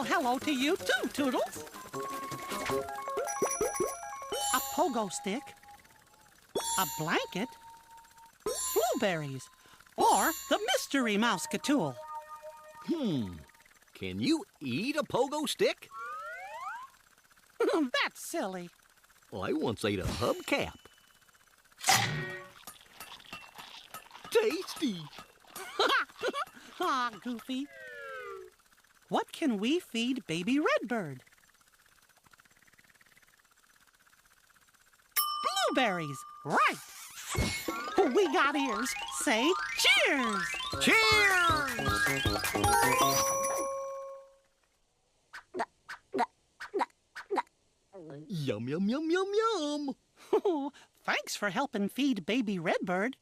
Well, hello to you too, Toodles. A pogo stick, a blanket, blueberries, or the mystery mouse-catool. Can you eat a pogo stick? That's silly. I once ate a hubcap. Tasty! Ah, Goofy. What can we feed baby Redbird? Blueberries, right. We got ears. Say cheers! Cheers! Yum, yum, yum, yum, yum. Thanks for helping feed baby Redbird.